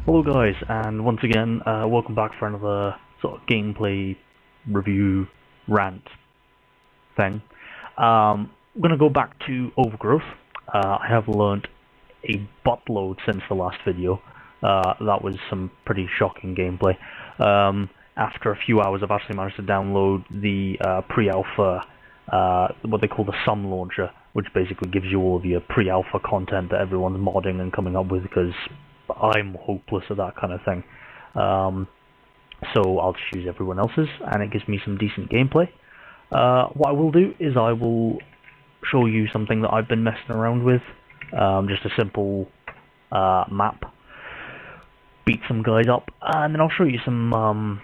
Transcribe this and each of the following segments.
Hello guys, and once again, welcome back for another sort of gameplay review rant thing. I'm gonna go back to Overgrowth. I have learned a buttload since the last video. That was some pretty shocking gameplay. After a few hours, I've actually managed to download the pre-alpha, what they call the Sum Launcher, which basically gives you all of your pre-alpha content that everyone's modding and coming up with, because I'm hopeless at that kind of thing. So I'll just use everyone else's, and it gives me some decent gameplay. What I will do is I will show you something that I've been messing around with. Just a simple map. Beat some guys up, and then I'll show you some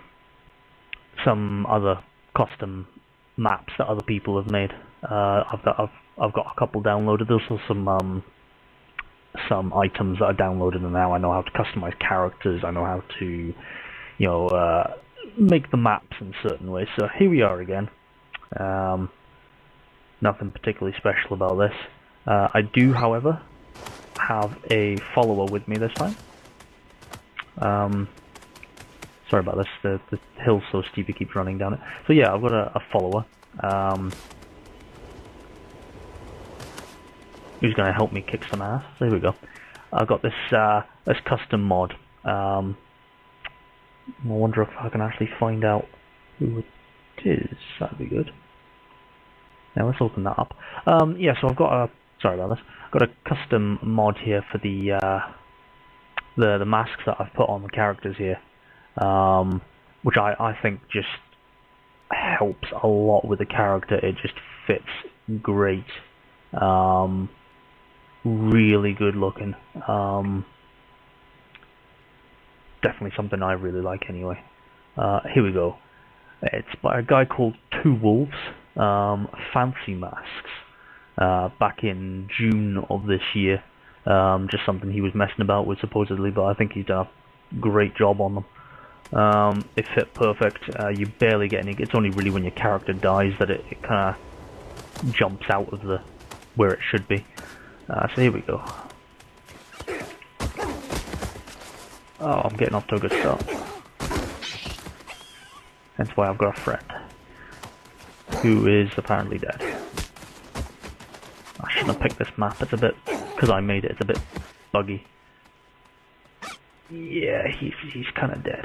other custom maps that other people have made. I've got a couple downloaded. There's also some items that are downloaded, and now I know how to customize characters. I know how to, make the maps in certain ways. So here we are again. Nothing particularly special about this. I do, however, have a follower with me this time. Sorry about this. The hill's so steep it keeps running down it. So yeah, I've got a follower. Who's going to help me kick some ass? So here we go. I've got this this custom mod. I wonder if I can actually find out who it is. That'd be good. Now let's open that up. Yeah, so I've got a sorry about this. I've got a custom mod here for the masks that I've put on the characters here, which I think just helps a lot with the character. It just fits great. Really good looking. Definitely something I really like anyway. Here we go. It's by a guy called Two Wolves, Fancy Masks, back in June of this year. Just something he was messing about with supposedly, but I think he's done a great job on them. They fit perfect. You barely get any. It's only really when your character dies that it kind of jumps out of where it should be. So here we go. Oh, I'm getting off to a good start. Hence why I've got a friend who is apparently dead. I shouldn't have picked this map. It's a bit, because I made it, it's a bit buggy. Yeah, he's kind of dead.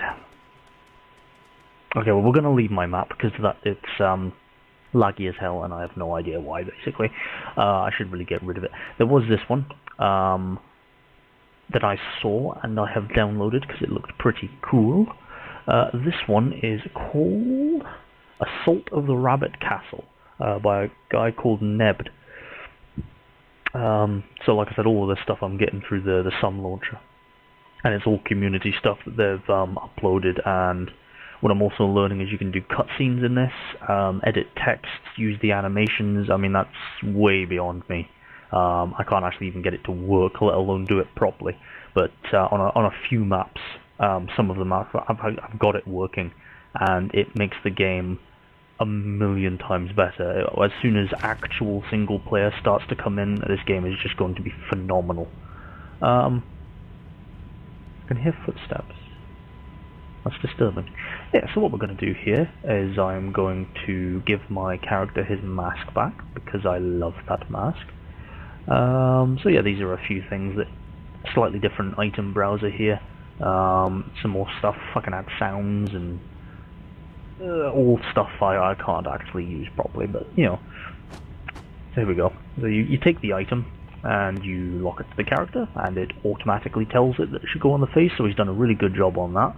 Okay, well, we're going to leave my map because it's laggy as hell, and I have no idea why, basically. I should really get rid of it. There was this one that I saw and I have downloaded because it looked pretty cool. This one is called Assault of the Rabbit Castle by a guy called Nebd. So like I said, all of this stuff I'm getting through the Sum Launcher. And it's all community stuff that they've uploaded, and what I'm also learning is you can do cutscenes in this, edit text, use the animations. I mean, that's way beyond me. I can't actually even get it to work, let alone do it properly. But on a few maps, some of them I've got it working, and it makes the game a million times better. As soon as actual single player starts to come in, this game is just going to be phenomenal. I can hear footsteps. That's disturbing. Yeah, so what we're going to do here is I'm going to give my character his mask back, because I love that mask. So yeah, these are a few things that... Slightly different item browser here. Some more stuff. I can add sounds and... all stuff I can't actually use properly, but, you know. So here we go. So you take the item, and you lock it to the character, and it automatically tells it that it should go on the face, so he's done a really good job on that.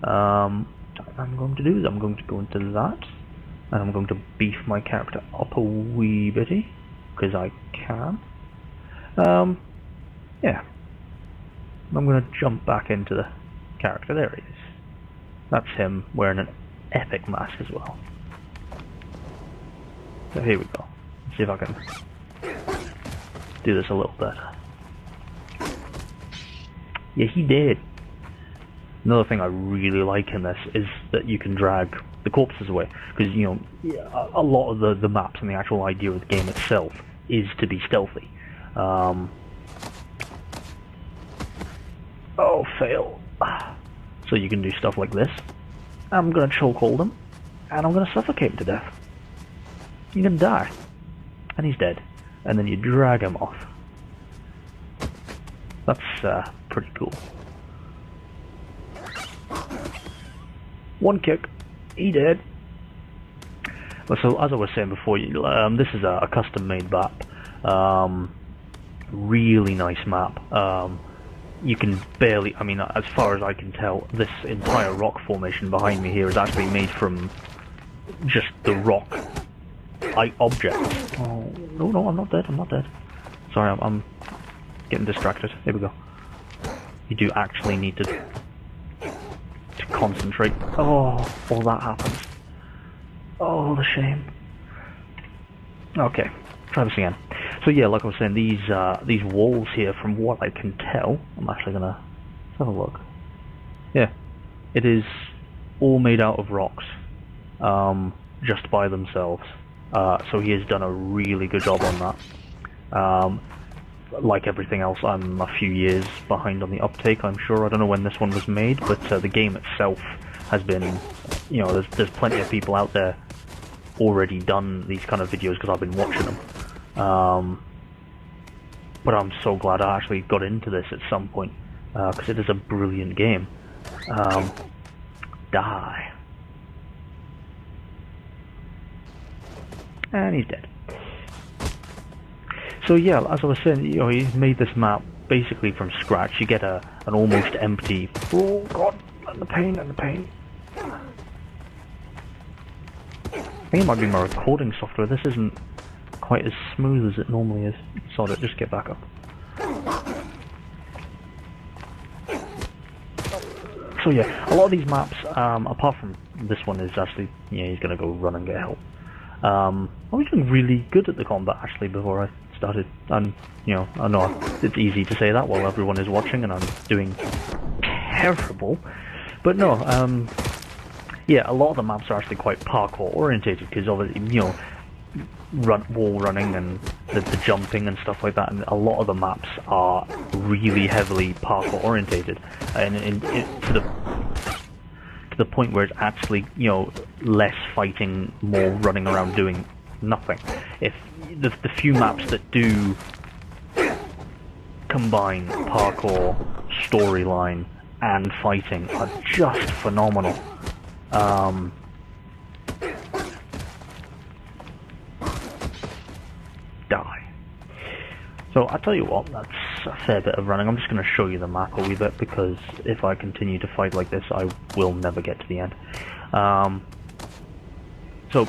What I'm going to do is I'm going to go into that, and I'm going to beef my character up a wee bitty, because I can. Yeah. I'm going to jump back into the character. There he is. That's him wearing an epic mask as well. So here we go. Let's see if I can do this a little better. Yeah, he did. Another thing I really like in this is that you can drag the corpses away, because, you know, a lot of the maps and the actual idea of the game itself is to be stealthy. Oh, fail. So you can do stuff like this. I'm gonna chokehold him, and I'm gonna suffocate him to death. You're gonna die. And he's dead. And then you drag him off. That's pretty cool. One kick. He dead. So as I was saying before, this is a custom-made map. Really nice map. You can barely, I mean, as far as I can tell, this entire rock formation behind me here is actually made from just the rock objects. Oh, no, I'm not dead, I'm not dead. Sorry, I'm getting distracted. Here we go. You do actually need to concentrate. Oh, all that happens. Oh, the shame. Okay, try this again. So yeah, like I was saying, these walls here, from what I can tell, I'm actually gonna have a look. Yeah, it is all made out of rocks, just by themselves. So he has done a really good job on that. Like everything else, I'm a few years behind on the uptake, I'm sure. I don't know when this one was made, but the game itself has been, you know, there's plenty of people out there already done these kind of videos because I've been watching them. But I'm so glad I actually got into this at some point, because it is a brilliant game. Die. And he's dead. So yeah, as I was saying, you know, he made this map basically from scratch. You get an almost empty. Oh god, and the pain, and the pain. I think it might be my recording software. This isn't quite as smooth as it normally is. Sod it, just get back up. So yeah, a lot of these maps, apart from this one, is actually, yeah, he's gonna go run and get help. I was doing really good at the combat actually before I started, and you know, I know it's easy to say that while everyone is watching and I'm doing terrible, but no, yeah, a lot of the maps are actually quite parkour orientated, because obviously, you know, wall running and the jumping and stuff like that, and a lot of the maps are really heavily parkour orientated, and to the point where it's actually, you know, less fighting, more running around doing nothing. If the few maps that do combine parkour, storyline, and fighting are just phenomenal. Die. So I tell you what, that's a fair bit of running. I'm just going to show you the map a wee bit, because if I continue to fight like this, I will never get to the end. So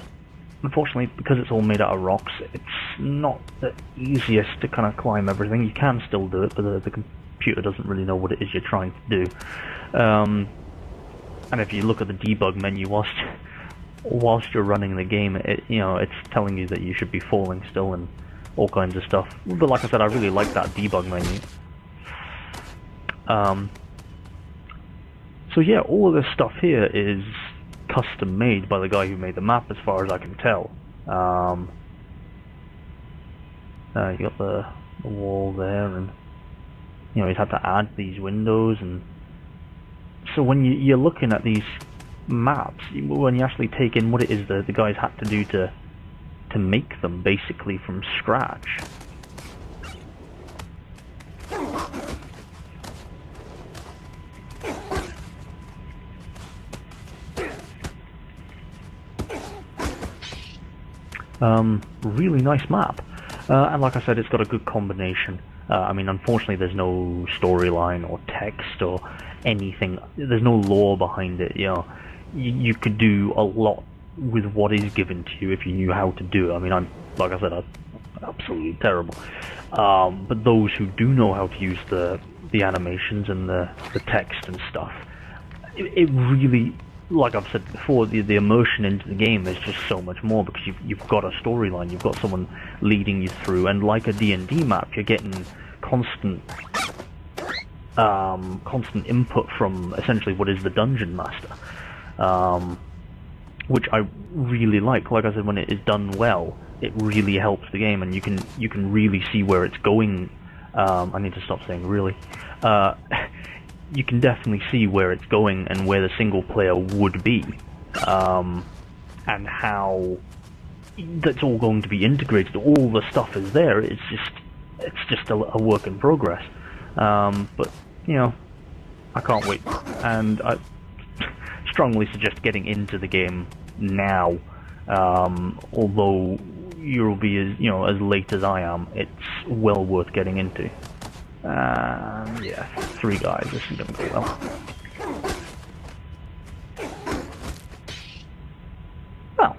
unfortunately, because it's all made out of rocks, it's not the easiest to kind of climb everything. You can still do it, but the computer doesn't really know what it is you're trying to do. And if you look at the debug menu whilst you're running the game, you know, it's telling you that you should be falling still and all kinds of stuff. But like I said, I really like that debug menu. So yeah, all of this stuff here is custom made by the guy who made the map, as far as I can tell. You got the wall there, and you know, he's had to add these windows, and so when you're looking at these maps, when you actually take in what it is the guys had to do to make them basically from scratch. Really nice map, and like I said, it's got a good combination. I mean, unfortunately there's no storyline or text or anything, there's no lore behind it. You know, you could do a lot with what is given to you if you knew how to do it. I mean, like I said, I'm absolutely terrible. But those who do know how to use the animations and the text and stuff, it really, like I've said before, the immersion into the game is just so much more, because you've got a storyline, you've got someone leading you through, and like a D&D map, you're getting constant input from essentially what is the dungeon master, which I really like. Like I said, when it is done well, it really helps the game, and you can really see where it's going. I need to stop saying really. you can definitely see where it's going and where the single player would be, and how that's all going to be integrated. All the stuff is there. It's just a work in progress. But you know, I can't wait, and I strongly suggest getting into the game now. Although you'll be as late as I am, it's well worth getting into. Yeah, 3 guys. This is gonna go well. Well,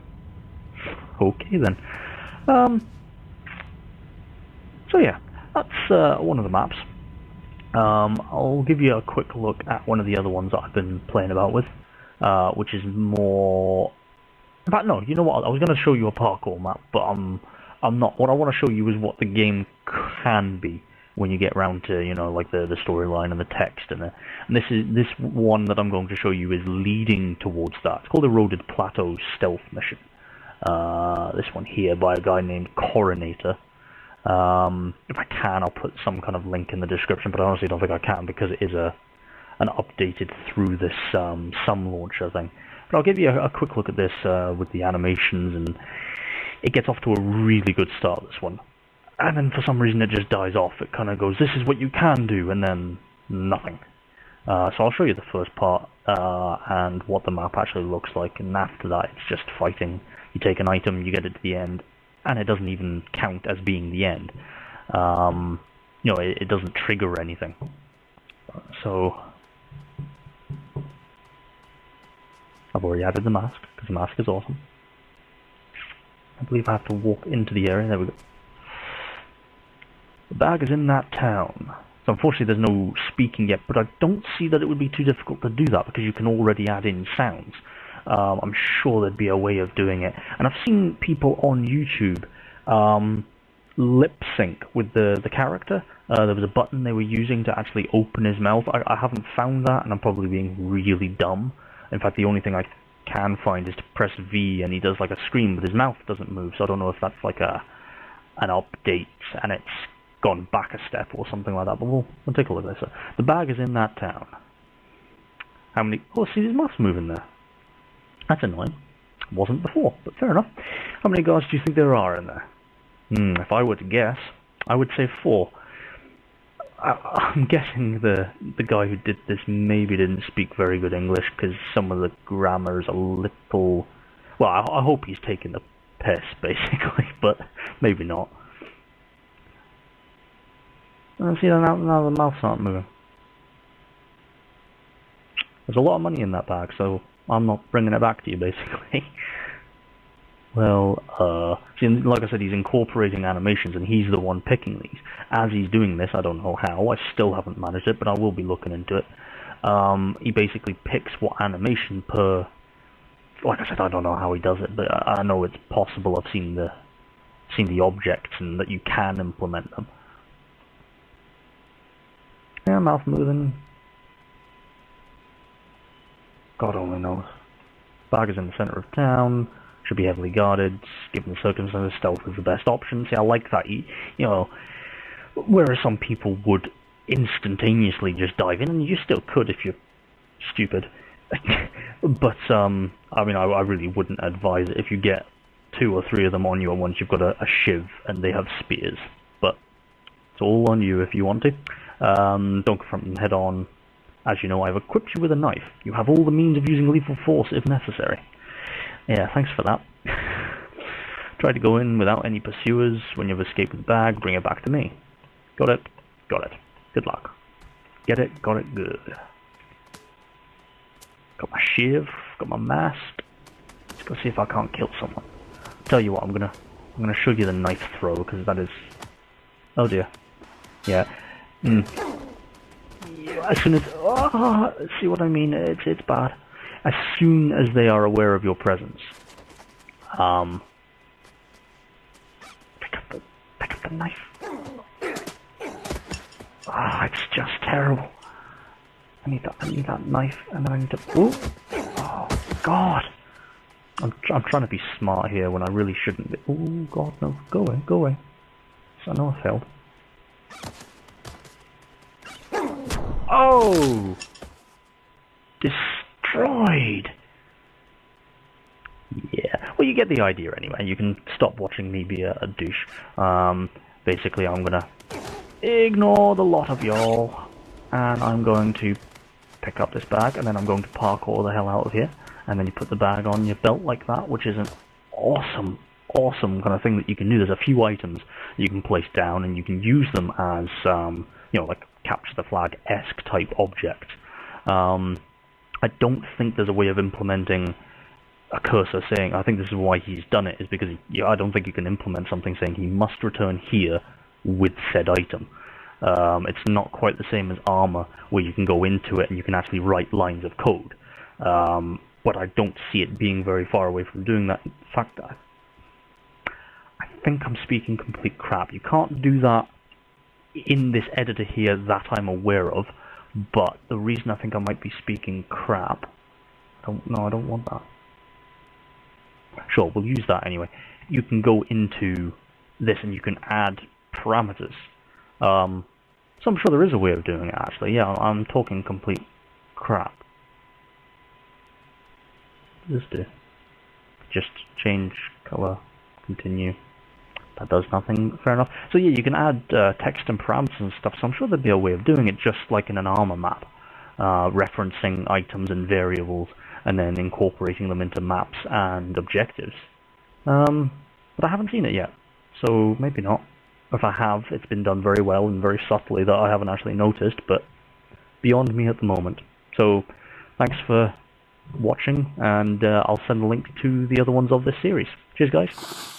okay then. So yeah, that's one of the maps. I'll give you a quick look at one of the other ones that I've been playing about with, which is more... In fact, no, you know what, I was going to show you a parkour map, but I'm not. What I want to show you is what the game can be when you get around to, like the storyline and the text, and this one that I'm going to show you is leading towards that. It's called Eroded Plateau Stealth Mission. This one here by a guy named Coronator. If I can, I'll put some kind of link in the description, but I honestly don't think I can because it is an updated through this Sum launcher thing. But I'll give you a quick look at this with the animations, and it gets off to a really good start, this one. And then for some reason it just dies off. It kind of goes, this is what you can do, and then nothing. So I'll show you the first part and what the map actually looks like, and after that it's just fighting. You take an item, you get it to the end, and it doesn't even count as being the end. It doesn't trigger anything. So I've already added the mask, because the mask is awesome. I believe I have to walk into the area. There we go. The bag is in that town. So unfortunately there's no speaking yet, but I don't see that it would be too difficult to do that, because you can already add in sounds. I'm sure there'd be a way of doing it. And I've seen people on YouTube lip sync with the character. There was a button they were using to actually open his mouth. I haven't found that, and I'm probably being really dumb. In fact, the only thing I can find is to press V and he does like a scream, but his mouth doesn't move. So I don't know if that's like an update and it's gone back a step or something like that. But we'll take a look at this. So the bag is in that town. How many? Oh, see, his mouth's moving there. That's annoying. Wasn't before, but fair enough. How many guards do you think there are in there? If I were to guess, I would say 4. I'm guessing the guy who did this maybe didn't speak very good English, because some of the grammar is a little... Well, I hope he's taking the piss, basically, but maybe not. See, now the mouth's not moving. There's a lot of money in that bag, so I'm not bringing it back to you, basically. Well, see, like I said, he's incorporating animations, and he's the one picking these. As he's doing this, I don't know how, I still haven't managed it, but I will be looking into it. He basically picks what animation per... Like I said, I don't know how he does it, but I know it's possible. I've seen the objects, and that you can implement them. Yeah, mouth moving. God only knows. Bag is in the center of town. Should be heavily guarded. Given the circumstances, stealth is the best option. See, I like that. Whereas some people would instantaneously just dive in, and you still could if you're stupid. But I mean, I really wouldn't advise it if you get 2 or 3 of them on you at once. You've got a shiv, and they have spears. But it's all on you if you want to. Don't confront them head on. As you know, I've equipped you with a knife. You have all the means of using lethal force if necessary. Yeah, thanks for that. Try to go in without any pursuers. When you've escaped with the bag, bring it back to me. Got it? Got it. Good luck. Get it? Got it? Good. Got my shiv, got my mask. Let's go see if I can't kill someone. Tell you what, I'm gonna show you the knife throw, because that is... Oh dear. Yeah. As soon as... Oh, see what I mean? It's bad. As soon as they are aware of your presence, pick up the knife. It's just terrible. I need that knife, and then I need to... Oh God! I'm trying to be smart here when I really shouldn't be. Oh God, no! Go away, go away. So I know I failed. Oh! Destroyed! Yeah, well, you get the idea anyway. You can stop watching me be a douche. Basically, I'm gonna ignore the lot of y'all, and I'm going to pick up this bag, and then I'm going to parkour the hell out of here, and then you put the bag on your belt like that, which is an awesome kind of thing that you can do. There's a few items you can place down, and you can use them as, you know, like capture the flag-esque type object. I don't think there's a way of implementing a cursor saying, I think this is why he's done it, is because I don't think you can implement something saying he must return here with said item. It's not quite the same as armor, where you can go into it and you can actually write lines of code. But I don't see it being very far away from doing that. In fact, I think I'm speaking complete crap. You can't do that in this editor here that I'm aware of, but the reason I think I might be speaking crap... No, I don't want that. Sure, we'll use that anyway. You can go into this and you can add parameters. So I'm sure there is a way of doing it, actually. Yeah, I'm talking complete crap. What does this do? Just change color, continue. That does nothing, fair enough. So yeah, you can add text and parameters and stuff, so I'm sure there'd be a way of doing it just like in an armor map. Referencing items and variables, and then incorporating them into maps and objectives. But I haven't seen it yet, so maybe not. If I have, it's been done very well and very subtly that I haven't actually noticed, but beyond me at the moment. So thanks for watching, and I'll send a link to the other ones of this series. Cheers, guys.